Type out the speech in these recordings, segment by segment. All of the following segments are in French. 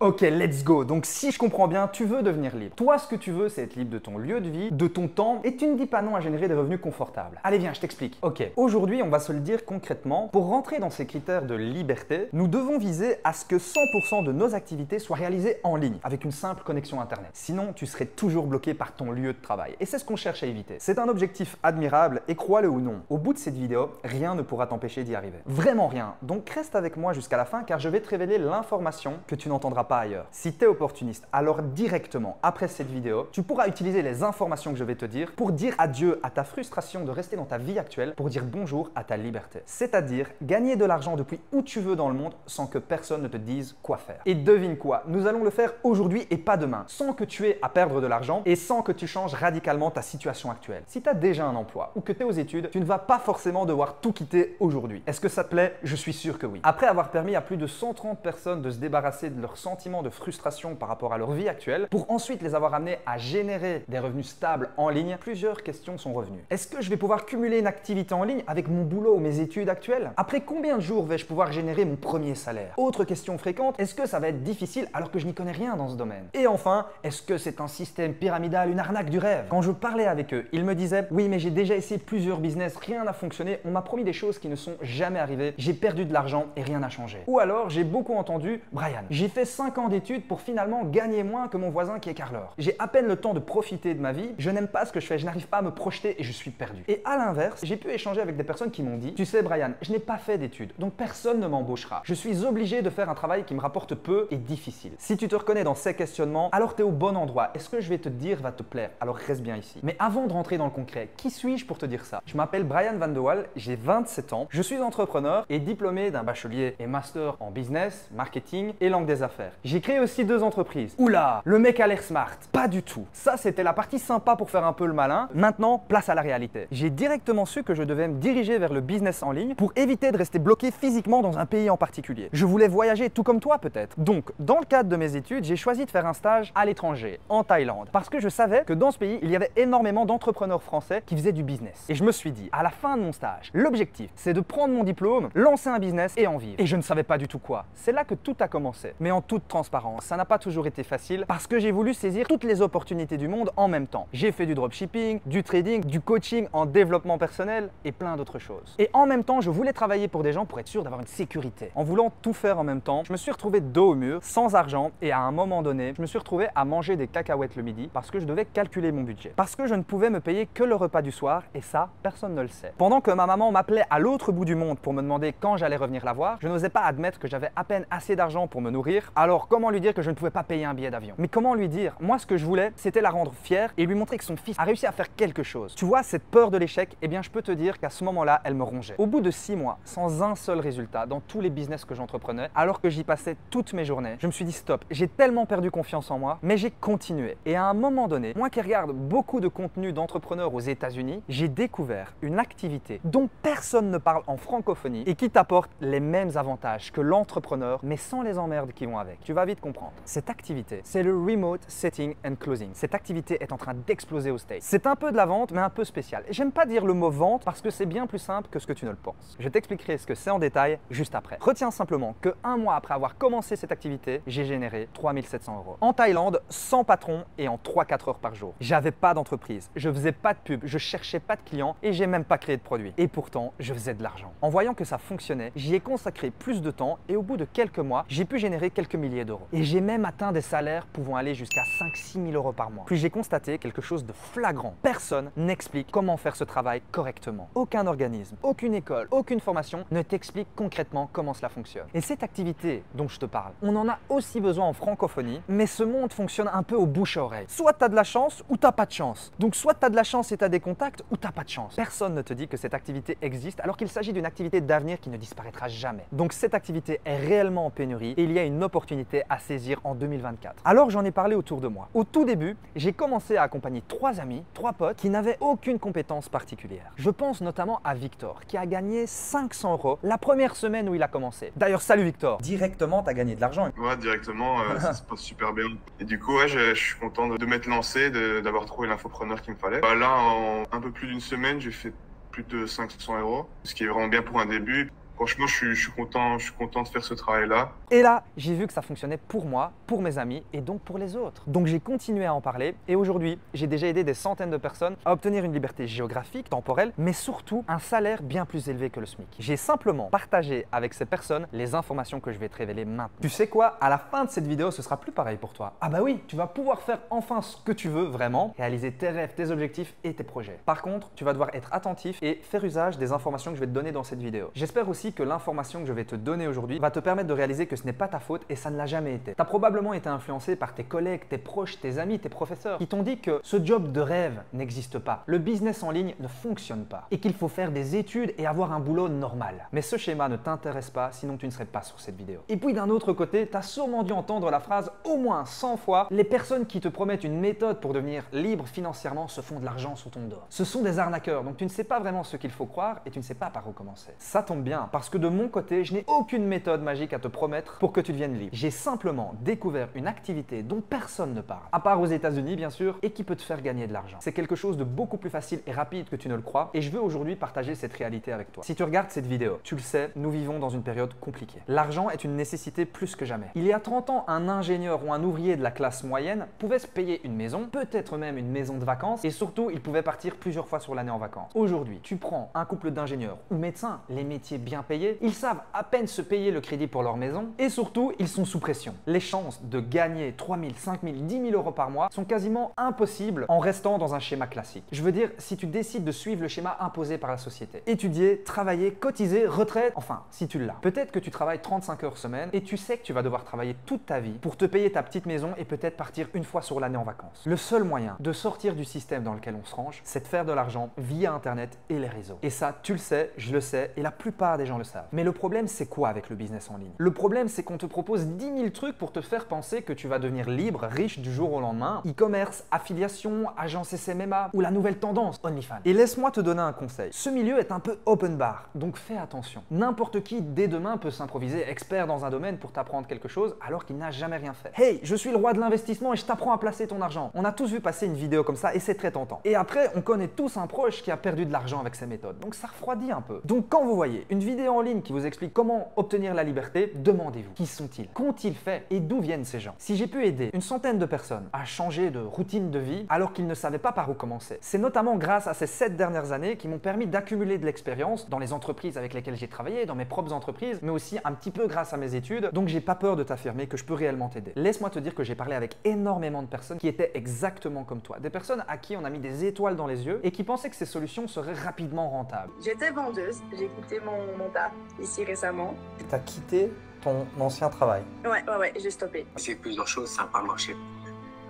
Ok, let's go. Donc si je comprends bien, tu veux devenir libre. Toi, ce que tu veux, c'est être libre de ton lieu de vie, de ton temps, et tu ne dis pas non à générer des revenus confortables. Allez, viens, je t'explique. Ok, aujourd'hui, on va se le dire concrètement. Pour rentrer dans ces critères de liberté, nous devons viser à ce que 100% de nos activités soient réalisées en ligne, avec une simple connexion Internet. Sinon, tu serais toujours bloqué par ton lieu de travail. Et c'est ce qu'on cherche à éviter. C'est un objectif admirable, et crois-le ou non, au bout de cette vidéo, rien ne pourra t'empêcher d'y arriver. Vraiment rien. Donc reste avec moi jusqu'à la fin, car je vais te révéler l'information que tu n'entendras pas ailleurs. Si tu es opportuniste, alors directement après cette vidéo, tu pourras utiliser les informations que je vais te dire pour dire adieu à ta frustration de rester dans ta vie actuelle, pour dire bonjour à ta liberté. C'est-à-dire gagner de l'argent depuis où tu veux dans le monde sans que personne ne te dise quoi faire. Et devine quoi, nous allons le faire aujourd'hui et pas demain, sans que tu aies à perdre de l'argent et sans que tu changes radicalement ta situation actuelle. Si tu as déjà un emploi ou que tu es aux études, tu ne vas pas forcément devoir tout quitter aujourd'hui. Est-ce que ça te plaît? Je suis sûr que oui. Après avoir permis à plus de 130 personnes de se débarrasser de leurs sentiments de frustration par rapport à leur vie actuelle, pour ensuite les avoir amenés à générer des revenus stables en ligne, plusieurs questions sont revenues. Est-ce que je vais pouvoir cumuler une activité en ligne avec mon boulot ou mes études actuelles? Après combien de jours vais-je pouvoir générer mon premier salaire? Autre question fréquente, est-ce que ça va être difficile alors que je n'y connais rien dans ce domaine? Et enfin, est-ce que c'est un système pyramidal, une arnaque du rêve? Quand je parlais avec eux, ils me disaient « Oui, mais j'ai déjà essayé plusieurs business, rien n'a fonctionné, on m'a promis des choses qui ne sont jamais arrivées, j'ai perdu de l'argent et rien n'a changé. » Ou alors, j'ai beaucoup entendu « Brian, j'ai fait 5 ans d'études pour finalement gagner moins que mon voisin qui est carreleur. J'ai à peine le temps de profiter de ma vie, je n'aime pas ce que je fais, je n'arrive pas à me projeter et je suis perdu. » Et à l'inverse, j'ai pu échanger avec des personnes qui m'ont dit « Tu sais Brian, je n'ai pas fait d'études, donc personne ne m'embauchera. Je suis obligé de faire un travail qui me rapporte peu et difficile. » Si tu te reconnais dans ces questionnements, alors tu es au bon endroit et ce que je vais te dire va te plaire, alors reste bien ici. Mais avant de rentrer dans le concret, qui suis-je pour te dire ça? Je m'appelle Brian Van de Waal, j'ai 27 ans, je suis entrepreneur et diplômé d'un bachelier et master en business, marketing et langue des affaires. J'ai créé aussi 2 entreprises. Oula, le mec a l'air smart. Pas du tout. Ça, c'était la partie sympa pour faire un peu le malin. Maintenant, place à la réalité. J'ai directement su que je devais me diriger vers le business en ligne pour éviter de rester bloqué physiquement dans un pays en particulier. Je voulais voyager tout comme toi peut-être. Donc, dans le cadre de mes études, j'ai choisi de faire un stage à l'étranger, en Thaïlande, parce que je savais que dans ce pays, il y avait énormément d'entrepreneurs français qui faisaient du business. Et je me suis dit, à la fin de mon stage, l'objectif, c'est de prendre mon diplôme, lancer un business et en vivre. Et je ne savais pas du tout quoi. C'est là que tout a commencé. Mais en toute transparence, ça n'a pas toujours été facile parce que j'ai voulu saisir toutes les opportunités du monde en même temps. J'ai fait du dropshipping, du trading, du coaching en développement personnel et plein d'autres choses. Et en même temps, je voulais travailler pour des gens pour être sûr d'avoir une sécurité. En voulant tout faire en même temps, je me suis retrouvé dos au mur, sans argent et à un moment donné, je me suis retrouvé à manger des cacahuètes le midi parce que je devais calculer mon budget. Parce que je ne pouvais me payer que le repas du soir et ça, personne ne le sait. Pendant que ma maman m'appelait à l'autre bout du monde pour me demander quand j'allais revenir la voir, je n'osais pas admettre que j'avais à peine assez d'argent pour me nourrir. Alors comment lui dire que je ne pouvais pas payer un billet d'avion? Mais comment lui dire? Moi, ce que je voulais, c'était la rendre fière et lui montrer que son fils a réussi à faire quelque chose. Tu vois, cette peur de l'échec, eh bien, je peux te dire qu'à ce moment-là, elle me rongeait. Au bout de 6 mois, sans un seul résultat dans tous les business que j'entreprenais, alors que j'y passais toutes mes journées, je me suis dit stop, j'ai tellement perdu confiance en moi, mais j'ai continué. Et à un moment donné, moi qui regarde beaucoup de contenu d'entrepreneurs aux États-Unis, j'ai découvert une activité dont personne ne parle en francophonie et qui t'apporte les mêmes avantages que l'entrepreneur, mais sans les emmerdes qui vont avec. Tu vas vite comprendre. Cette activité, c'est le Remote Setting and Closing. Cette activité est en train d'exploser aux States. C'est un peu de la vente, mais un peu spécial. J'aime pas dire le mot vente parce que c'est bien plus simple que ce que tu ne le penses. Je t'expliquerai ce que c'est en détail juste après. Retiens simplement que 1 mois après avoir commencé cette activité, j'ai généré 3 700 €. En Thaïlande, sans patron et en 3-4 heures par jour. J'avais pas d'entreprise, je faisais pas de pub, je cherchais pas de clients et j'ai même pas créé de produit. Et pourtant, je faisais de l'argent. En voyant que ça fonctionnait, j'y ai consacré plus de temps et au bout de quelques mois, j'ai pu générer quelques milliers d'euros. Et j'ai même atteint des salaires pouvant aller jusqu'à 5-6 000 € par mois. Puis j'ai constaté quelque chose de flagrant. Personne n'explique comment faire ce travail correctement. Aucun organisme, aucune école, aucune formation ne t'explique concrètement comment cela fonctionne. Et cette activité dont je te parle, on en a aussi besoin en francophonie, mais ce monde fonctionne un peu au bouche à oreille. Soit tu as de la chance ou tu n'as pas de chance. Donc soit tu as de la chance et tu as des contacts ou tu n'as pas de chance. Personne ne te dit que cette activité existe alors qu'il s'agit d'une activité d'avenir qui ne disparaîtra jamais. Donc cette activité est réellement en pénurie et il y a une opportunité à saisir en 2024. Alors j'en ai parlé autour de moi. Au tout début, j'ai commencé à accompagner 3 amis, 3 potes qui n'avaient aucune compétence particulière. Je pense notamment à Victor qui a gagné 500 € la première semaine où il a commencé. D'ailleurs, salut Victor. Directement, tu as gagné de l'argent. Ouais, directement, ça se passe super bien. Et du coup, ouais, je suis content de m'être lancé, d'avoir trouvé l'infopreneur qu'il me fallait. Là, en un peu plus d'une semaine, j'ai fait plus de 500 €, ce qui est vraiment bien pour un début. Franchement, je suis content de faire ce travail-là. Et là, j'ai vu que ça fonctionnait pour moi, pour mes amis et donc pour les autres. Donc j'ai continué à en parler et aujourd'hui, j'ai déjà aidé des centaines de personnes à obtenir une liberté géographique, temporelle, mais surtout un salaire bien plus élevé que le SMIC. J'ai simplement partagé avec ces personnes les informations que je vais te révéler maintenant. Tu sais quoi? À la fin de cette vidéo, ce sera plus pareil pour toi. Ah bah oui, tu vas pouvoir faire enfin ce que tu veux vraiment, réaliser tes rêves, tes objectifs et tes projets. Par contre, tu vas devoir être attentif et faire usage des informations que je vais te donner dans cette vidéo. J'espère aussi que l'information que je vais te donner aujourd'hui va te permettre de réaliser que ce n'est pas ta faute et ça ne l'a jamais été. Tu as probablement été influencé par tes collègues, tes proches, tes amis, tes professeurs qui t'ont dit que ce job de rêve n'existe pas, le business en ligne ne fonctionne pas et qu'il faut faire des études et avoir un boulot normal. Mais ce schéma ne t'intéresse pas, sinon tu ne serais pas sur cette vidéo. Et puis d'un autre côté, tu as sûrement dû entendre la phrase au moins 100 fois: les personnes qui te promettent une méthode pour devenir libre financièrement se font de l'argent sous ton dos. Ce sont des arnaqueurs, donc tu ne sais pas vraiment ce qu'il faut croire et tu ne sais pas par où commencer. Ça tombe bien parce que de mon côté, je n'ai aucune méthode magique à te promettre pour que tu deviennes libre. J'ai simplement découvert une activité dont personne ne parle, à part aux États-Unis bien sûr, et qui peut te faire gagner de l'argent. C'est quelque chose de beaucoup plus facile et rapide que tu ne le crois et je veux aujourd'hui partager cette réalité avec toi. Si tu regardes cette vidéo, tu le sais, nous vivons dans une période compliquée. L'argent est une nécessité plus que jamais. Il y a 30 ans, un ingénieur ou un ouvrier de la classe moyenne pouvait se payer une maison, peut-être même une maison de vacances et surtout, il pouvait partir plusieurs fois sur l'année en vacances. Aujourd'hui, tu prends un couple d'ingénieurs ou médecins, les métiers bien payés, ils savent à peine se payer le crédit pour leur maison et surtout, ils sont sous pression. Les chances de gagner 3 000, 5 000, 10 000 euros par mois sont quasiment impossibles en restant dans un schéma classique. Je veux dire, si tu décides de suivre le schéma imposé par la société, étudier, travailler, cotiser, retraite, enfin, si tu l'as. Peut-être que tu travailles 35 heures semaine et tu sais que tu vas devoir travailler toute ta vie pour te payer ta petite maison et peut-être partir une fois sur l'année en vacances. Le seul moyen de sortir du système dans lequel on se range, c'est de faire de l'argent via Internet et les réseaux. Et ça, tu le sais, je le sais et la plupart des gens le savent. Mais le problème, c'est quoi avec le business en ligne? Le problème, c'est qu'on te propose 10 000 trucs pour te faire penser que tu vas devenir libre, riche du jour au lendemain. E-commerce, affiliation, agence SMMA ou la nouvelle tendance, OnlyFans. Et laisse-moi te donner un conseil. Ce milieu est un peu open bar, donc fais attention. N'importe qui, dès demain, peut s'improviser expert dans un domaine pour t'apprendre quelque chose alors qu'il n'a jamais rien fait. Hey, je suis le roi de l'investissement et je t'apprends à placer ton argent. On a tous vu passer une vidéo comme ça et c'est très tentant. Et après, on connaît tous un proche qui a perdu de l'argent avec ces méthodes. Donc ça refroidit un peu. Donc quand vous voyez une vidéo en ligne qui vous explique comment obtenir la liberté, demandez-vous, qui sont-ils? Qu'ont-ils fait? Et d'où viennent ces gens? Si j'ai pu aider une centaine de personnes à changer de routine de vie alors qu'ils ne savaient pas par où commencer, c'est notamment grâce à ces 7 dernières années qui m'ont permis d'accumuler de l'expérience dans les entreprises avec lesquelles j'ai travaillé, dans mes propres entreprises, mais aussi un petit peu grâce à mes études. Donc j'ai pas peur de t'affirmer que je peux réellement t'aider. Laisse-moi te dire que j'ai parlé avec énormément de personnes qui étaient exactement comme toi. Des personnes à qui on a mis des étoiles dans les yeux et qui pensaient que ces solutions seraient rapidement rentables. J'étais vendeuse, j'ai quitté mon taf ici récemment. Tu as quitté ton ancien travail? Ouais, j'ai stoppé. J'ai fait plusieurs choses, ça n'a pas marché.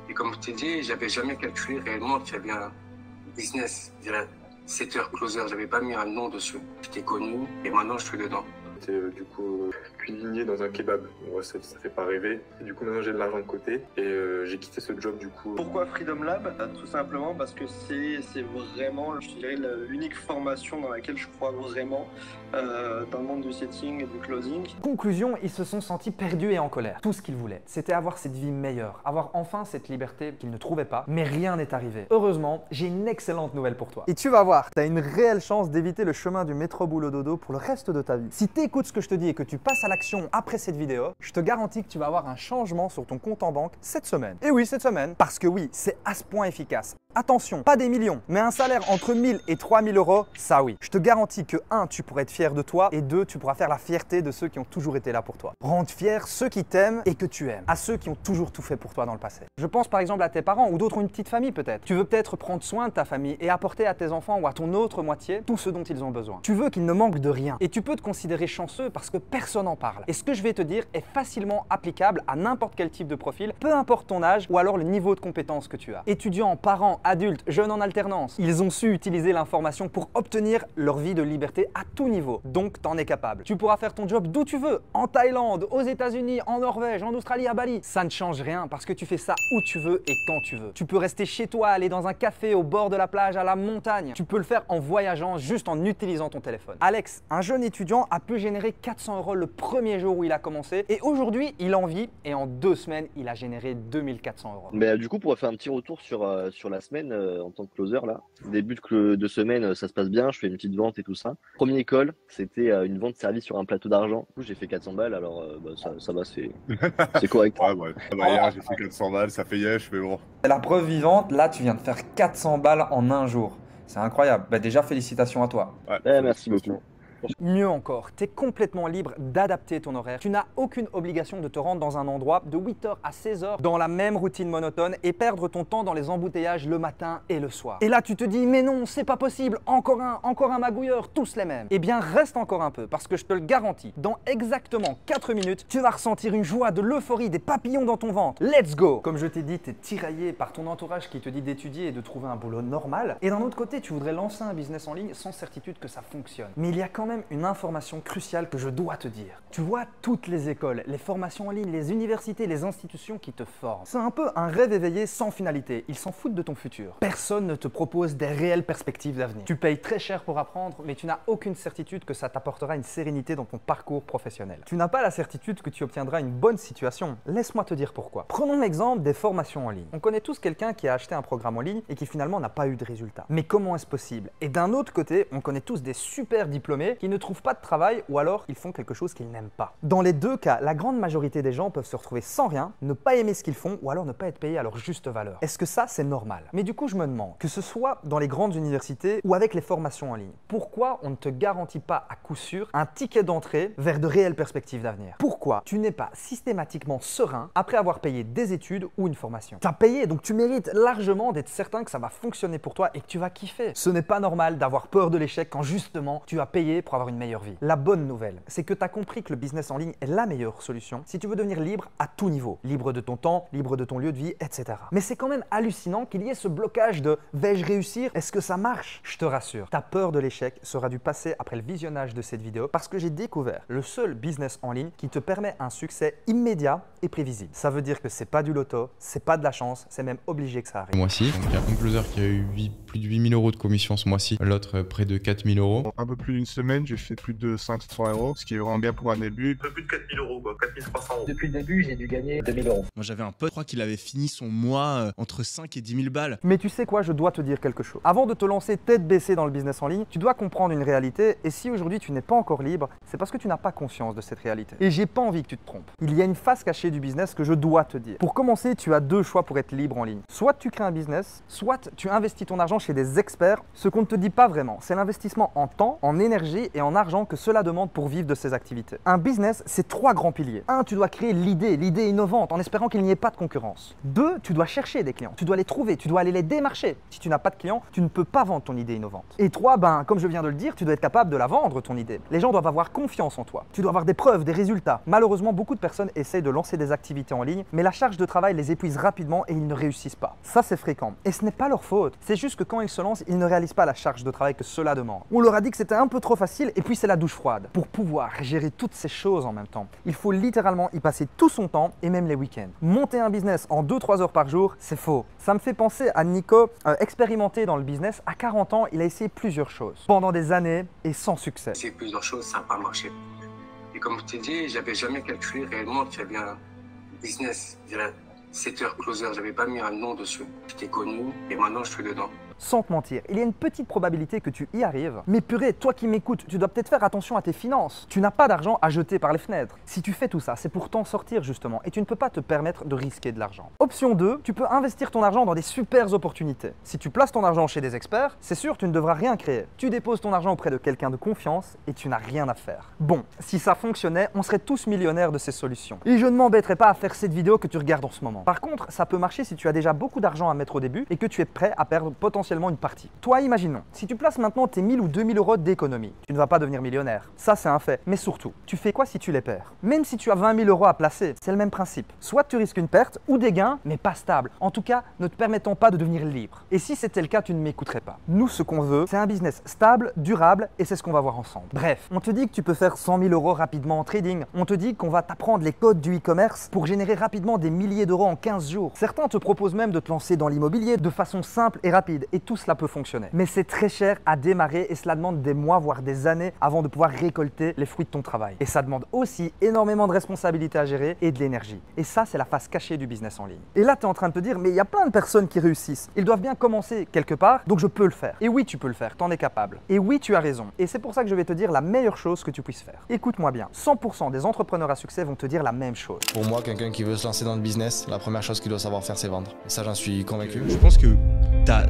Et comme je t'ai dit, j'avais jamais calculé réellement qu'il y avait un business, je dirais 7 heures closer, j'avais pas mis un nom dessus. J'étais connu et maintenant je suis dedans. J'étais du coup cuisinier dans un kebab. Ouais, ça fait pas rêver. Et du coup maintenant j'ai de l'argent de côté et j'ai quitté ce job du coup. Pourquoi Freedom Lab? Tout simplement parce que c'est vraiment, je dirais, l'unique formation dans laquelle je crois vraiment dans le monde du setting et du closing. Conclusion, ils se sont sentis perdus et en colère. Tout ce qu'ils voulaient, c'était avoir cette vie meilleure, avoir enfin cette liberté qu'ils ne trouvaient pas, mais rien n'est arrivé. Heureusement, j'ai une excellente nouvelle pour toi. Et tu vas voir, tu as une réelle chance d'éviter le chemin du métro boulot dodo pour le reste de ta vie. Si tu écoutes ce que je te dis et que tu passes à l'action après cette vidéo, je te garantis que tu vas avoir un changement sur ton compte en banque cette semaine. Et oui, cette semaine, parce que oui, c'est à ce point efficace. Attention, pas des millions, mais un salaire entre 1000 et 3000 euros, ça oui. Je te garantis que 1, tu pourrais être fier de toi et 2, tu pourras faire la fierté de ceux qui ont toujours été là pour toi. Rendre fier ceux qui t'aiment et que tu aimes, à ceux qui ont toujours tout fait pour toi dans le passé. Je pense par exemple à tes parents ou d'autres, une petite famille peut-être. Tu veux peut-être prendre soin de ta famille et apporter à tes enfants ou à ton autre moitié tout ce dont ils ont besoin. Tu veux qu'ils ne manquent de rien et tu peux te considérer chanceux parce que personne n'en parle. Et ce que je vais te dire est facilement applicable à n'importe quel type de profil, peu importe ton âge ou alors le niveau de compétence que tu as. Étudiants, parents, adultes, jeunes en alternance, ils ont su utiliser l'information pour obtenir leur vie de liberté à tout niveau. Donc, t'en es capable. Tu pourras faire ton job d'où tu veux, en Thaïlande, aux États-Unis, en Norvège, en Australie, à Bali. Ça ne change rien parce que tu fais ça où tu veux et quand tu veux. Tu peux rester chez toi, aller dans un café au bord de la plage, à la montagne. Tu peux le faire en voyageant, juste en utilisant ton téléphone. Alex, un jeune étudiant, a pu généré 400 € le premier jour où il a commencé et aujourd'hui il en vit et en 2 semaines il a généré 2400 €. Mais du coup, pour faire un petit retour sur la semaine en tant que closer, là, début de semaine, ça se passe bien, je fais une petite vente et tout ça. Premier call, c'était une vente service sur un plateau d'argent. Du coup, j'ai fait 400 balles, alors ça va, c'est correct. Ouais. Hier, j'ai fait 400 balles, ça fait yesh, mais bon. C'est la preuve vivante, là tu viens de faire 400 balles en un jour. C'est incroyable. Bah, déjà félicitations à toi. Ouais, merci beaucoup. Mieux encore, tu es complètement libre d'adapter ton horaire. Tu n'as aucune obligation de te rendre dans un endroit de 8h à 16h dans la même routine monotone et perdre ton temps dans les embouteillages le matin et le soir. Et là, tu te dis, mais non, c'est pas possible, encore un magouilleur, tous les mêmes. Eh bien, reste encore un peu parce que je te le garantis, dans exactement 4 minutes, tu vas ressentir une joie, de l'euphorie, des papillons dans ton ventre. Let's go! Comme je t'ai dit, tu es tiraillé par ton entourage qui te dit d'étudier et de trouver un boulot normal. Et d'un autre côté, tu voudrais lancer un business en ligne sans certitude que ça fonctionne. Mais il y a quand même une information cruciale que je dois te dire. Tu vois, toutes les écoles, les formations en ligne, les universités, les institutions qui te forment, c'est un peu un rêve éveillé sans finalité. Ils s'en foutent de ton futur. Personne ne te propose des réelles perspectives d'avenir. Tu payes très cher pour apprendre, mais tu n'as aucune certitude que ça t'apportera une sérénité dans ton parcours professionnel. Tu n'as pas la certitude que tu obtiendras une bonne situation. Laisse-moi te dire pourquoi. Prenons l'exemple des formations en ligne. On connaît tous quelqu'un qui a acheté un programme en ligne et qui finalement n'a pas eu de résultat. Mais comment est-ce possible? Et d'un autre côté, on connaît tous des super diplômés qui ne trouvent pas de travail ou alors ils font quelque chose qu'ils n'aiment pas. Dans les deux cas, la grande majorité des gens peuvent se retrouver sans rien, ne pas aimer ce qu'ils font ou alors ne pas être payés à leur juste valeur. Est-ce que ça, c'est normal? Mais du coup, je me demande, que ce soit dans les grandes universités ou avec les formations en ligne, pourquoi on ne te garantit pas à coup sûr un ticket d'entrée vers de réelles perspectives d'avenir? Pourquoi tu n'es pas systématiquement serein après avoir payé des études ou une formation? Tu as payé, donc tu mérites largement d'être certain que ça va fonctionner pour toi et que tu vas kiffer. Ce n'est pas normal d'avoir peur de l'échec quand justement tu as payé pour avoir une meilleure vie. La bonne nouvelle, c'est que tu as compris que le business en ligne est la meilleure solution si tu veux devenir libre à tout niveau. Libre de ton temps, libre de ton lieu de vie, etc. Mais c'est quand même hallucinant qu'il y ait ce blocage de « vais-je réussir? Est-ce que ça marche ?» Je te rassure, ta peur de l'échec sera du passé après le visionnage de cette vidéo parce que j'ai découvert le seul business en ligne qui te permet un succès immédiat et prévisible. Ça veut dire que c'est pas du loto, c'est pas de la chance, c'est même obligé que ça arrive. Mois-ci, donc il y a un closer qui a eu plus de 8 000 € de commission ce mois-ci, l'autre près de 4 000 €. Un peu plus d'une semaine, j'ai fait plus de 500 €, ce qui est vraiment bien pour un début. Un peu plus de 4 000 €, quoi, 4 300 €. Depuis le début, j'ai dû gagner 2 000 €. Moi j'avais un pote, je crois qu'il avait fini son mois entre 5 et 10 000 balles. Mais tu sais quoi, je dois te dire quelque chose. Avant de te lancer tête baissée dans le business en ligne, tu dois comprendre une réalité et si aujourd'hui tu n'es pas encore libre, c'est parce que tu n'as pas conscience de cette réalité. Et j'ai pas envie que tu te trompes. Il y a une face cachée du business que je dois te dire. Pour commencer, tu as deux choix pour être libre en ligne. Soit tu crées un business, soit tu investis ton argent chez des experts. Ce qu'on ne te dit pas vraiment, c'est l'investissement en temps, en énergie et en argent que cela demande pour vivre de ces activités. Un business, c'est 3 grands piliers. 1, tu dois créer l'idée innovante en espérant qu'il n'y ait pas de concurrence. 2, tu dois chercher des clients, tu dois les trouver, tu dois aller les démarcher. Si tu n'as pas de clients, tu ne peux pas vendre ton idée innovante. Et 3, comme je viens de le dire, tu dois être capable de la vendre ton idée. Les gens doivent avoir confiance en toi. Tu dois avoir des preuves, des résultats. Malheureusement, beaucoup de personnes essayent de lancer des activités en ligne, mais la charge de travail les épuise rapidement et ils ne réussissent pas. Ça, c'est fréquent. Et ce n'est pas leur faute. C'est juste que quand ils se lancent, ils ne réalisent pas la charge de travail que cela demande. On leur a dit que c'était un peu trop facile et puis c'est la douche froide. Pour pouvoir gérer toutes ces choses en même temps, il faut littéralement y passer tout son temps et même les week-ends. Monter un business en 2-3 heures par jour, c'est faux. Ça me fait penser à Nico, expérimenté dans le business. À 40 ans, il a essayé plusieurs choses pendant des années et sans succès. J'ai essayé plusieurs choses, ça n'a pas marché. Et comme je t'ai dit, j'avais jamais calculé réellement qu'il y avait un business, je dirais, 7 heures closer. J'avais pas mis un nom dessus. J'étais connu et maintenant je suis dedans. Sans te mentir, il y a une petite probabilité que tu y arrives. Mais purée, toi qui m'écoutes, tu dois peut-être faire attention à tes finances. Tu n'as pas d'argent à jeter par les fenêtres. Si tu fais tout ça, c'est pour t'en sortir justement et tu ne peux pas te permettre de risquer de l'argent. Option 2, tu peux investir ton argent dans des super opportunités. Si tu places ton argent chez des experts, c'est sûr, tu ne devras rien créer. Tu déposes ton argent auprès de quelqu'un de confiance et tu n'as rien à faire. Bon, si ça fonctionnait, on serait tous millionnaires de ces solutions. Et je ne m'embêterai pas à faire cette vidéo que tu regardes en ce moment. Par contre, ça peut marcher si tu as déjà beaucoup d'argent à mettre au début et que tu es prêt à perdre potentiellement une partie. Toi, imaginons, si tu places maintenant tes 1000 ou 2000 € d'économie, tu ne vas pas devenir millionnaire. Ça, c'est un fait. Mais surtout, tu fais quoi si tu les perds? Même si tu as 20 000 € à placer, c'est le même principe. Soit tu risques une perte ou des gains, mais pas stables. En tout cas, ne te permettant pas de devenir libre. Et si c'était le cas, tu ne m'écouterais pas. Nous, ce qu'on veut, c'est un business stable, durable, et c'est ce qu'on va voir ensemble. Bref, on te dit que tu peux faire 100 000 € rapidement en trading. On te dit qu'on va t'apprendre les codes du e-commerce pour générer rapidement des milliers d'euros en 15 jours. Certains te proposent même de te lancer dans l'immobilier de façon simple et rapide. et tout cela peut fonctionner. Mais c'est très cher à démarrer et cela demande des mois, voire des années avant de pouvoir récolter les fruits de ton travail. Et ça demande aussi énormément de responsabilités à gérer et de l'énergie. Et ça, c'est la face cachée du business en ligne. Et là, tu es en train de te dire, mais il y a plein de personnes qui réussissent. Ils doivent bien commencer quelque part, donc je peux le faire. Et oui, tu peux le faire, tu en es capable. Et oui, tu as raison. Et c'est pour ça que je vais te dire la meilleure chose que tu puisses faire. Écoute-moi bien, 100% des entrepreneurs à succès vont te dire la même chose. Pour moi, quelqu'un qui veut se lancer dans le business, la première chose qu'il doit savoir faire, c'est vendre. Et ça, j'en suis convaincu. Je pense que t'as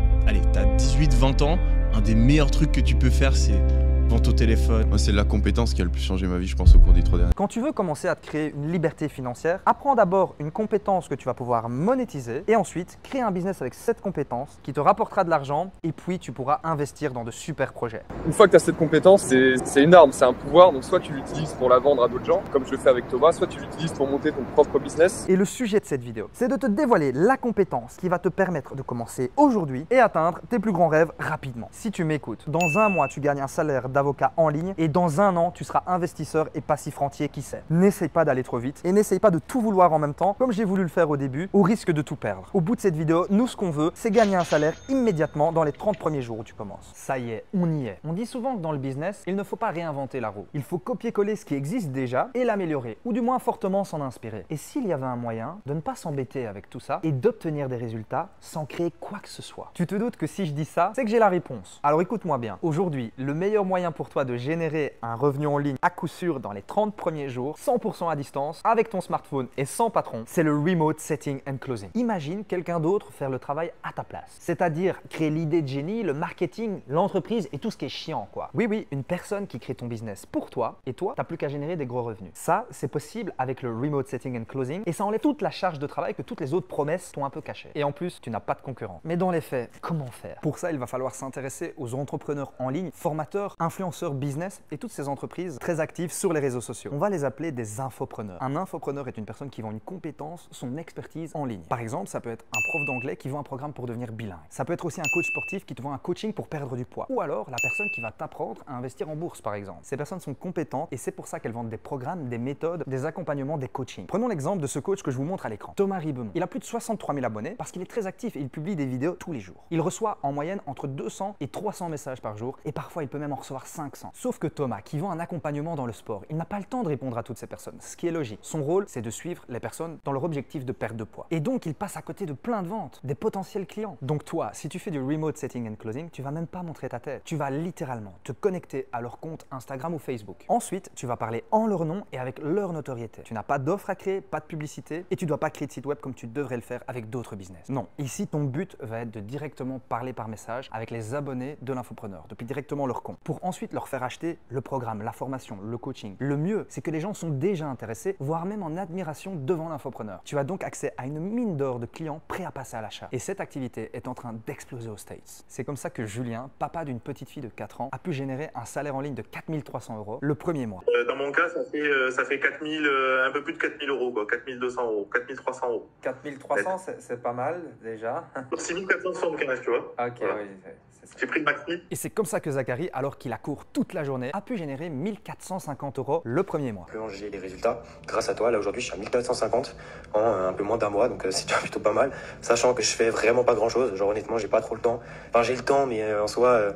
18-20 ans, un des meilleurs trucs que tu peux faire, c'est vendre au téléphone. Moi, c'est la compétence qui a le plus changé ma vie, je pense, au cours des 3 dernières. Quand tu veux commencer à te créer une liberté financière, apprends d'abord une compétence que tu vas pouvoir monétiser et ensuite crée un business avec cette compétence qui te rapportera de l'argent et puis tu pourras investir dans de super projets. Une fois que tu as cette compétence, c'est une arme, c'est un pouvoir. Donc soit tu l'utilises pour la vendre à d'autres gens, comme je le fais avec Thomas, soit tu l'utilises pour monter ton propre business. Et le sujet de cette vidéo, c'est de te dévoiler la compétence qui va te permettre de commencer aujourd'hui et atteindre tes plus grands rêves rapidement. Si tu m'écoutes, dans un mois, tu gagnes un salaire d'avocat en ligne et dans un an, tu seras investisseur et passif rentier, qui sait. N'essaye pas d'aller trop vite et n'essaye pas de tout vouloir en même temps, comme j'ai voulu le faire au début, au risque de tout perdre. Au bout de cette vidéo, nous, ce qu'on veut, c'est gagner un salaire immédiatement dans les 30 premiers jours où tu commences. Ça y est, on y est. On dit souvent que dans le business, il ne faut pas réinventer la roue. Il faut copier-coller ce qui existe déjà et l'améliorer, ou du moins fortement s'en inspirer. Et s'il y avait un moyen de ne pas s'embêter avec tout ça et d'obtenir des résultats sans créer quoi que ce soit. Tu te doutes que si je dis ça, c'est que j'ai la réponse. Alors écoute-moi bien. Aujourd'hui, le meilleur moyen pour toi de générer un revenu en ligne à coup sûr dans les 30 premiers jours, 100% à distance, avec ton smartphone et sans patron, c'est le Remote Setting and Closing. Imagine quelqu'un d'autre faire le travail à ta place. C'est-à-dire créer l'idée de génie, le marketing, l'entreprise et tout ce qui est chiant, quoi. Oui, une personne qui crée ton business pour toi et toi, t'as plus qu'à générer des gros revenus. Ça, c'est possible avec le Remote Setting and Closing et ça enlève toute la charge de travail que toutes les autres promesses t'ont un peu cachée. Et en plus, tu n'as pas de concurrent. Mais dans les faits, comment faire? Pour ça, il va falloir s'intéresser aux entrepreneurs en ligne, formateurs, influenceurs business et toutes ces entreprises très actives sur les réseaux sociaux. On va les appeler des infopreneurs. Un infopreneur est une personne qui vend une compétence, son expertise en ligne. Par exemple, ça peut être un prof d'anglais qui vend un programme pour devenir bilingue. Ça peut être aussi un coach sportif qui te vend un coaching pour perdre du poids. Ou alors la personne qui va t'apprendre à investir en bourse, par exemple. Ces personnes sont compétentes et c'est pour ça qu'elles vendent des programmes, des méthodes, des accompagnements, des coachings. Prenons l'exemple de ce coach que je vous montre à l'écran, Thomas Ribemont. Il a plus de 63 000 abonnés parce qu'il est très actif et il publie des vidéos tous les jours. Il reçoit en moyenne entre 200 et 300 messages par jour et parfois il peut même en recevoir 500. Sauf que Thomas, qui vend un accompagnement dans le sport, il n'a pas le temps de répondre à toutes ces personnes, ce qui est logique. Son rôle, c'est de suivre les personnes dans leur objectif de perte de poids. Et donc, il passe à côté de plein de ventes, des potentiels clients. Donc toi, si tu fais du Remote Setting and Closing, tu vas même pas montrer ta tête. Tu vas littéralement te connecter à leur compte Instagram ou Facebook. Ensuite, tu vas parler en leur nom et avec leur notoriété. Tu n'as pas d'offre à créer, pas de publicité et tu dois pas créer de site web comme tu devrais le faire avec d'autres business. Non, ici, ton but va être de directement parler par message avec les abonnés de l'infopreneur, depuis directement leur compte, pour ensuite leur faire acheter le programme, la formation, le coaching. Le mieux, c'est que les gens sont déjà intéressés, voire même en admiration devant l'infopreneur. Tu as donc accès à une mine d'or de clients prêts à passer à l'achat. Et cette activité est en train d'exploser aux States. C'est comme ça que Julien, papa d'une petite fille de 4 ans, a pu générer un salaire en ligne de 4 300 € le premier mois. Dans mon cas, ça fait 4000, un peu plus de 4000 €, quoi. 4200 €, 4300 €. 4300, c'est pas mal déjà. Sur 6475, tu vois. Ok, voilà. Oui, c'est ça. J'ai pris le maxi. Et c'est comme ça que Zachary, alors qu'il a cours toute la journée, a pu générer 1450 € le premier mois. J'ai les résultats grâce à toi. Là aujourd'hui, je suis à 1450 en un peu moins d'un mois, donc c'est déjà plutôt pas mal. Sachant que je fais vraiment pas grand chose. Genre honnêtement, j'ai pas trop le temps. Enfin, j'ai le temps, mais en soi,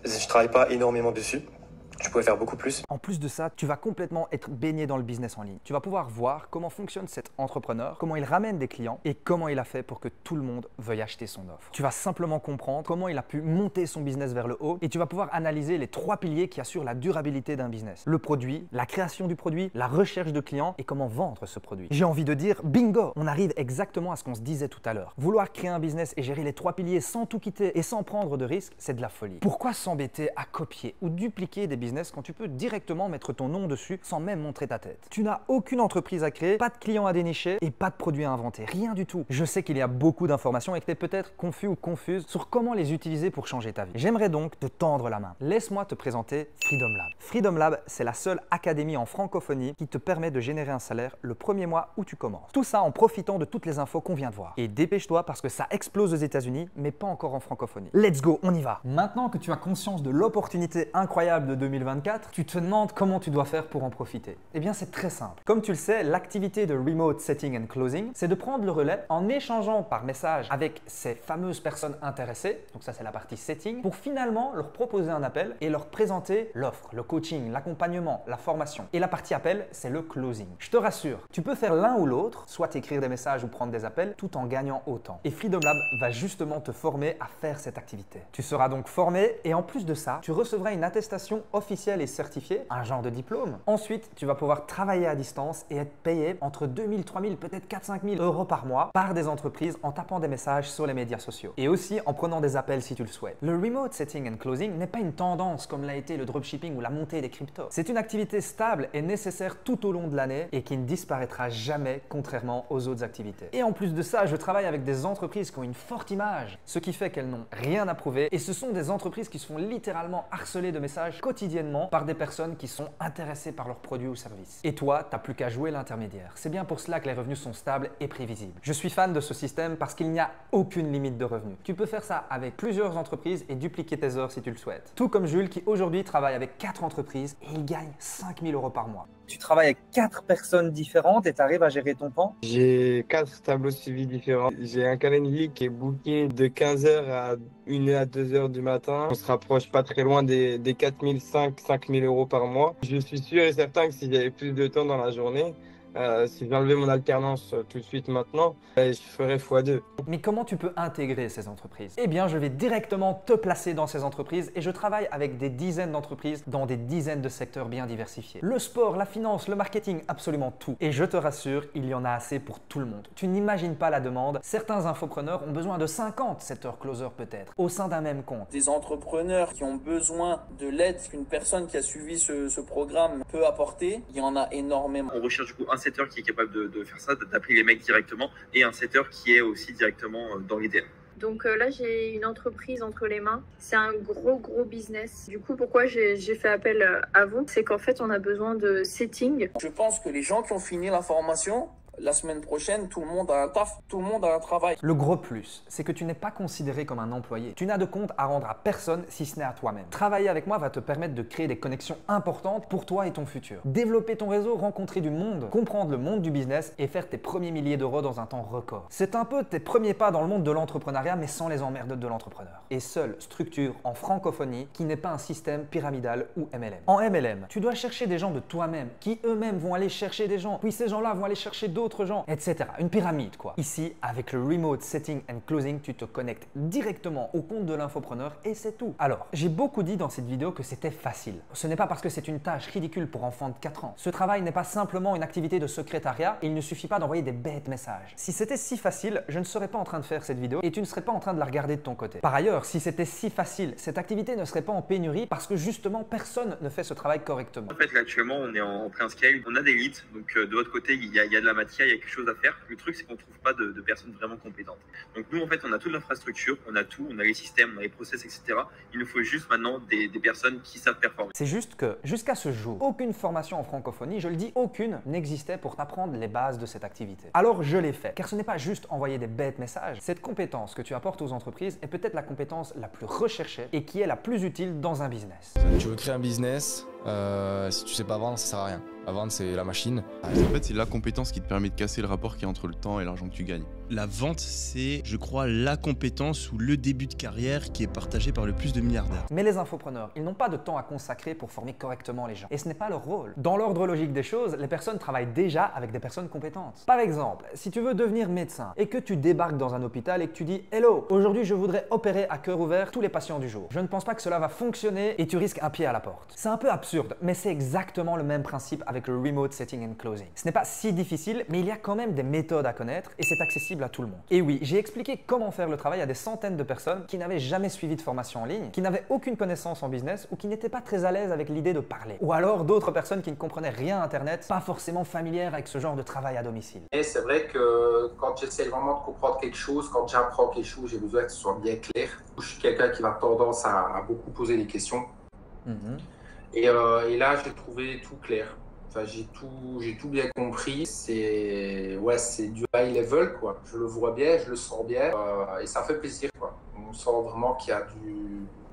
je travaille pas énormément dessus. Je pourrais faire beaucoup plus. En plus de ça, tu vas complètement être baigné dans le business en ligne. Tu vas pouvoir voir comment fonctionne cet entrepreneur, comment il ramène des clients et comment il a fait pour que tout le monde veuille acheter son offre. Tu vas simplement comprendre comment il a pu monter son business vers le haut et tu vas pouvoir analyser les 3 piliers qui assurent la durabilité d'un business. Le produit, la création du produit, la recherche de clients et comment vendre ce produit. J'ai envie de dire bingo, on arrive exactement à ce qu'on se disait tout à l'heure. Vouloir créer un business et gérer les 3 piliers sans tout quitter et sans prendre de risques, c'est de la folie. Pourquoi s'embêter à copier ou dupliquer des business quand tu peux directement mettre ton nom dessus sans même montrer ta tête? Tu n'as aucune entreprise à créer, pas de clients à dénicher et pas de produits à inventer, rien du tout. Je sais qu'il y a beaucoup d'informations et que tu es peut-être confus ou confuse sur comment les utiliser pour changer ta vie. J'aimerais donc te tendre la main. Laisse-moi te présenter Freedom Lab. Freedom Lab, c'est la seule académie en francophonie qui te permet de générer un salaire le premier mois où tu commences. Tout ça en profitant de toutes les infos qu'on vient de voir. Et dépêche-toi parce que ça explose aux États-Unis, mais pas encore en francophonie. Let's go, on y va. Maintenant que tu as conscience de l'opportunité incroyable de 2020, 2024, tu te demandes comment tu dois faire pour en profiter. Eh bien, c'est très simple. Comme tu le sais, l'activité de Remote Setting and Closing, c'est de prendre le relais en échangeant par message avec ces fameuses personnes intéressées, donc ça c'est la partie setting, pour finalement leur proposer un appel et leur présenter l'offre, le coaching, l'accompagnement, la formation. Et la partie appel, c'est le closing. Je te rassure, tu peux faire l'un ou l'autre, soit écrire des messages ou prendre des appels, tout en gagnant autant. Et Freedom Lab va justement te former à faire cette activité. Tu seras donc formé et en plus de ça, tu recevras une attestation officielle et certifiée, un genre de diplôme. Ensuite, tu vas pouvoir travailler à distance et être payé entre 2000, 3000, peut-être 4 5 000 euros par mois par des entreprises en tapant des messages sur les médias sociaux. Et aussi en prenant des appels si tu le souhaites. Le Remote Setting and Closing n'est pas une tendance comme l'a été le dropshipping ou la montée des cryptos. C'est une activité stable et nécessaire tout au long de l'année et qui ne disparaîtra jamais contrairement aux autres activités. Et en plus de ça, je travaille avec des entreprises qui ont une forte image, ce qui fait qu'elles n'ont rien à prouver et ce sont des entreprises qui se font littéralement harceler de messages quotidiennement par des personnes qui sont intéressées par leurs produits ou services. Et toi, t'as plus qu'à jouer l'intermédiaire. C'est bien pour cela que les revenus sont stables et prévisibles. Je suis fan de ce système parce qu'il n'y a aucune limite de revenus. Tu peux faire ça avec plusieurs entreprises et dupliquer tes heures si tu le souhaites. Tout comme Jules qui aujourd'hui travaille avec 4 entreprises et il gagne 5 000 euros par mois. Tu travailles avec 4 personnes différentes et tu arrives à gérer ton temps? J'ai 4 tableaux de suivi différents. J'ai un calendrier qui est booké de 15h à 1h à 2h du matin. On se rapproche pas très loin des 4 500 euros par mois. Je suis sûr et certain que si j'avais plus de temps dans la journée, si j'enlevais mon alternance tout de suite maintenant, je ferais x2. Mais comment tu peux intégrer ces entreprises? Eh bien, je vais directement te placer dans ces entreprises et je travaille avec des dizaines d'entreprises dans des dizaines de secteurs bien diversifiés. Le sport, la finance, le marketing, absolument tout. Et je te rassure, il y en a assez pour tout le monde. Tu n'imagines pas la demande. Certains infopreneurs ont besoin de 50 setters closers peut-être, au sein d'un même compte. Des entrepreneurs qui ont besoin de l'aide qu'une personne qui a suivi ce programme peut apporter, il y en a énormément. On recherche du coup un setter qui est capable de faire ça, d'appeler les mecs directement, et un setter qui est aussi directement dans les DM. Donc là, j'ai une entreprise entre les mains. C'est un gros business. Du coup, pourquoi j'ai fait appel à vous? C'est qu'en fait, on a besoin de setting. Je pense que les gens qui ont fini la formation, la semaine prochaine, tout le monde a un taf, tout le monde a un travail. Le gros plus, c'est que tu n'es pas considéré comme un employé. Tu n'as de compte à rendre à personne si ce n'est à toi-même. Travailler avec moi va te permettre de créer des connexions importantes pour toi et ton futur. Développer ton réseau, rencontrer du monde, comprendre le monde du business et faire tes premiers milliers d'euros dans un temps record. C'est un peu tes premiers pas dans le monde de l'entrepreneuriat mais sans les emmerdes de l'entrepreneur. Et seule structure en francophonie qui n'est pas un système pyramidal ou MLM. En MLM, tu dois chercher des gens de toi-même qui eux-mêmes vont aller chercher des gens, puis ces gens-là vont aller chercher d'autres gens, etc. Une pyramide quoi. Ici, avec le Remote Setting and Closing, tu te connectes directement au compte de l'infopreneur et c'est tout. Alors, j'ai beaucoup dit dans cette vidéo que c'était facile. Ce n'est pas parce que c'est une tâche ridicule pour enfants de 4 ans. Ce travail n'est pas simplement une activité de secrétariat et il ne suffit pas d'envoyer des bêtes messages. Si c'était si facile, je ne serais pas en train de faire cette vidéo et tu ne serais pas en train de la regarder de ton côté. Par ailleurs, si c'était si facile, cette activité ne serait pas en pénurie parce que justement personne ne fait ce travail correctement. En fait, là actuellement, on est en plein scale, on a des leads, donc de l'autre côté, il y a de la matière, il y a quelque chose à faire. Le truc, c'est qu'on ne trouve pas de personnes vraiment compétentes. Donc nous, en fait, on a toute l'infrastructure, on a tout, on a les systèmes, on a les process, etc. Il nous faut juste maintenant des personnes qui savent performer. C'est juste que, jusqu'à ce jour, aucune formation en francophonie, je le dis, aucune, n'existait pour t'apprendre les bases de cette activité. Alors je l'ai fait, car ce n'est pas juste envoyer des bêtes messages. Cette compétence que tu apportes aux entreprises est peut-être la compétence la plus recherchée et qui est la plus utile dans un business. Tu veux créer un business, si tu sais pas vendre, ça sert à rien. À vendre, c'est la machine. En fait, c'est la compétence qui te permet de casser le rapport qui est entre le temps et l'argent que tu gagnes. La vente, c'est, je crois, la compétence ou le début de carrière qui est partagé par le plus de milliardaires. Mais les infopreneurs, ils n'ont pas de temps à consacrer pour former correctement les gens. Et ce n'est pas leur rôle. Dans l'ordre logique des choses, les personnes travaillent déjà avec des personnes compétentes. Par exemple, si tu veux devenir médecin et que tu débarques dans un hôpital et que tu dis « Hello, aujourd'hui je voudrais opérer à cœur ouvert tous les patients du jour. Je ne pense pas que cela va fonctionner et tu risques un pied à la porte. » C'est un peu absurde, mais c'est exactement le même principe avec le Remote Setting and Closing. Ce n'est pas si difficile, mais il y a quand même des méthodes à connaître et c'est accessible à tout le monde. Et oui, j'ai expliqué comment faire le travail à des centaines de personnes qui n'avaient jamais suivi de formation en ligne, qui n'avaient aucune connaissance en business ou qui n'étaient pas très à l'aise avec l'idée de parler. Ou alors d'autres personnes qui ne comprenaient rien à Internet, pas forcément familières avec ce genre de travail à domicile. Et c'est vrai que quand j'essaie vraiment de comprendre quelque chose, quand j'apprends quelque chose, j'ai besoin que ce soit bien clair. Je suis quelqu'un qui va tendance à beaucoup poser des questions. Et là, j'ai trouvé tout clair. Enfin, j'ai tout bien compris. C'est du high level, quoi. Je le vois bien, je le sens bien et ça fait plaisir, quoi. On sent vraiment qu'il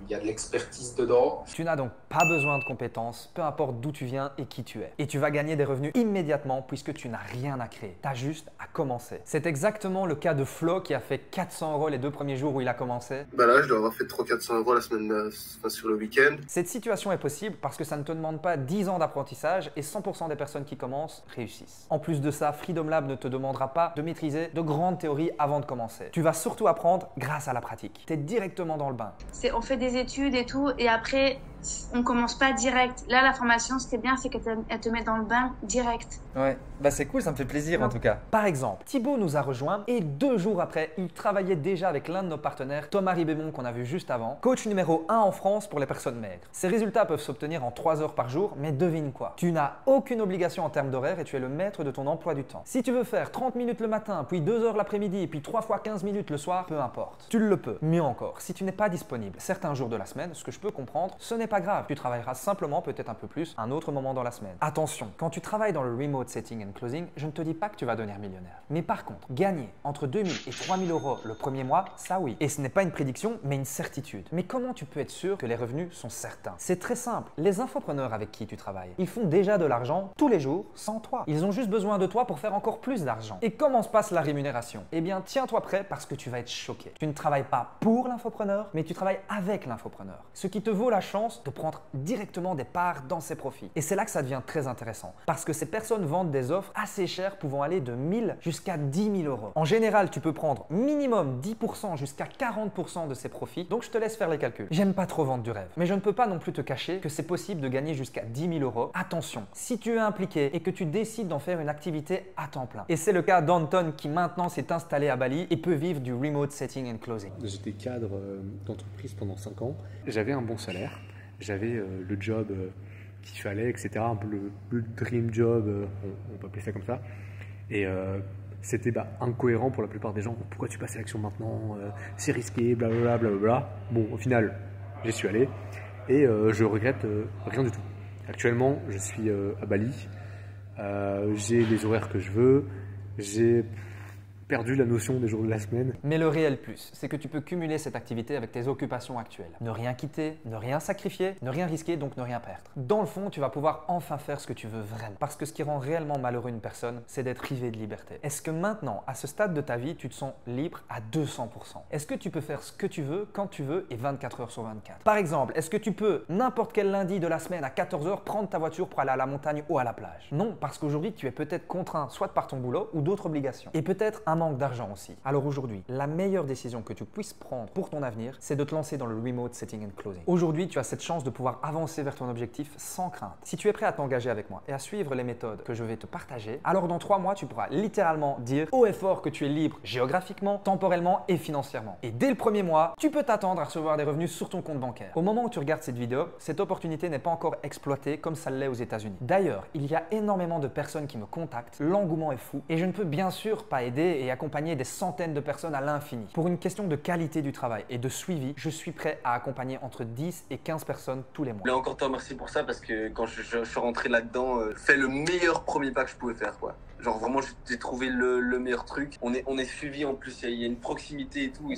y y a de l'expertise dedans. Tu n'as donc pas besoin de compétences, peu importe d'où tu viens et qui tu es. Et tu vas gagner des revenus immédiatement puisque tu n'as rien à créer. Tu as juste à commencer. C'est exactement le cas de Flo qui a fait 400 € les 2 premiers jours où il a commencé. Bah là, je dois avoir fait 300-400 € la semaine, sur le week-end. Cette situation est possible parce que ça ne te demande pas 10 ans d'apprentissage et 100% des personnes qui commencent réussissent. En plus de ça, Freedom Lab ne te demandera pas de maîtriser de grandes théories avant de commencer. Tu vas surtout apprendre grâce à la pratique. Tu es directement dans le bain. On fait des études et tout, et après, on commence pas direct. Là, la formation, ce qui est bien, c'est qu'elle te met dans le bain direct. Ouais, bah c'est cool, ça me fait plaisir en tout cas. Par exemple, Thibaut nous a rejoint et 2 jours après, il travaillait déjà avec l'un de nos partenaires, Thomas Ribémon, qu'on a vu juste avant, coach numéro 1 en France pour les personnes maigres. Ces résultats peuvent s'obtenir en 3 heures par jour, mais devine quoi? Tu n'as aucune obligation en termes d'horaire et tu es le maître de ton emploi du temps. Si tu veux faire 30 minutes le matin, puis 2 heures l'après-midi et puis 3 fois 15 minutes le soir, peu importe. Tu le peux. Mieux encore, si tu n'es pas disponible certains jours de la semaine, ce que je peux comprendre, ce n'est pas grave. Tu travailleras simplement peut-être un peu plus un autre moment dans la semaine. Attention, quand tu travailles dans le remote setting and closing, je ne te dis pas que tu vas devenir millionnaire. Mais par contre, gagner entre 2000 et 3000 € le premier mois, ça oui. Et ce n'est pas une prédiction, mais une certitude. Mais comment tu peux être sûr que les revenus sont certains? C'est très simple. Les infopreneurs avec qui tu travailles, ils font déjà de l'argent tous les jours sans toi. Ils ont juste besoin de toi pour faire encore plus d'argent. Et comment se passe la rémunération? Eh bien, tiens-toi prêt parce que tu vas être choqué. Tu ne travailles pas pour l'infopreneur, mais tu travailles avec l'infopreneur. Ce qui te vaut la chance de prendre directement des parts dans ses profits. Et c'est là que ça devient très intéressant. Parce que ces personnes vendent des offres assez chères pouvant aller de 1000 jusqu'à 10 000 €. En général, tu peux prendre minimum 10% jusqu'à 40% de ces profits. Donc, je te laisse faire les calculs. J'aime pas trop vendre du rêve. Mais je ne peux pas non plus te cacher que c'est possible de gagner jusqu'à 10 000 €. Attention, si tu es impliqué et que tu décides d'en faire une activité à temps plein. Et c'est le cas d'Anton qui maintenant s'est installé à Bali et peut vivre du remote setting and closing. J'étais cadre d'entreprise pendant 5 ans. J'avais un bon salaire. J'avais le job qu'il fallait, etc. Un peu le dream job, on peut appeler ça comme ça. Et c'était incohérent pour la plupart des gens. Pourquoi tu passes à l'action maintenant? C'est risqué, blablabla, blablabla. Bon, au final, j'y suis allé et je regrette rien du tout. Actuellement, je suis à Bali. J'ai les horaires que je veux. J'ai perdu la notion des jours de la semaine. Mais le réel plus, c'est que tu peux cumuler cette activité avec tes occupations actuelles. Ne rien quitter, ne rien sacrifier, ne rien risquer, donc ne rien perdre. Dans le fond, tu vas pouvoir enfin faire ce que tu veux vraiment. Parce que ce qui rend réellement malheureux une personne, c'est d'être privé de liberté. Est-ce que maintenant, à ce stade de ta vie, tu te sens libre à 200%? Est-ce que tu peux faire ce que tu veux, quand tu veux et 24 heures sur 24? Par exemple, est-ce que tu peux, n'importe quel lundi de la semaine à 14 h, prendre ta voiture pour aller à la montagne ou à la plage? Non, parce qu'aujourd'hui, tu es peut-être contraint soit par ton boulot ou d'autres obligations. Et peut-être un manque d'argent aussi. Alors aujourd'hui, la meilleure décision que tu puisses prendre pour ton avenir, c'est de te lancer dans le remote setting and closing. Aujourd'hui, tu as cette chance de pouvoir avancer vers ton objectif sans crainte. Si tu es prêt à t'engager avec moi et à suivre les méthodes que je vais te partager, alors dans 3 mois, tu pourras littéralement dire haut et fort que tu es libre géographiquement, temporellement et financièrement. Et dès le premier mois, tu peux t'attendre à recevoir des revenus sur ton compte bancaire. Au moment où tu regardes cette vidéo, cette opportunité n'est pas encore exploitée comme ça l'est aux États-Unis. D'ailleurs, il y a énormément de personnes qui me contactent, l'engouement est fou et je ne peux bien sûr pas aider et accompagner des centaines de personnes à l'infini. Pour une question de qualité du travail et de suivi, je suis prêt à accompagner entre 10 et 15 personnes tous les mois. Je voulais encore te remercier pour ça parce que quand je suis rentré là-dedans, fait le meilleur premier pas que je pouvais faire, quoi. Genre vraiment, j'ai trouvé le meilleur truc. On est suivi en plus, il y a une proximité et tout.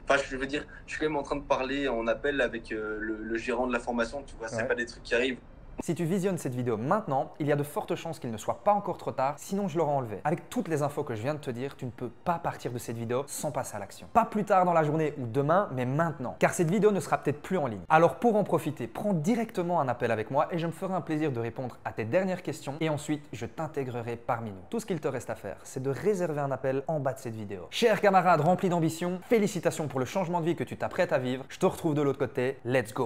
Enfin, je veux dire, je suis quand même en train de parler en appel avec le gérant de la formation, tu vois, c'est pas des trucs qui arrivent. Si tu visionnes cette vidéo maintenant, il y a de fortes chances qu'il ne soit pas encore trop tard, sinon je l'aurais enlevé. Avec toutes les infos que je viens de te dire, tu ne peux pas partir de cette vidéo sans passer à l'action. Pas plus tard dans la journée ou demain, mais maintenant. Car cette vidéo ne sera peut-être plus en ligne. Alors pour en profiter, prends directement un appel avec moi et je me ferai un plaisir de répondre à tes dernières questions et ensuite je t'intégrerai parmi nous. Tout ce qu'il te reste à faire, c'est de réserver un appel en bas de cette vidéo. Chers camarades remplis d'ambition, félicitations pour le changement de vie que tu t'apprêtes à vivre. Je te retrouve de l'autre côté. Let's go!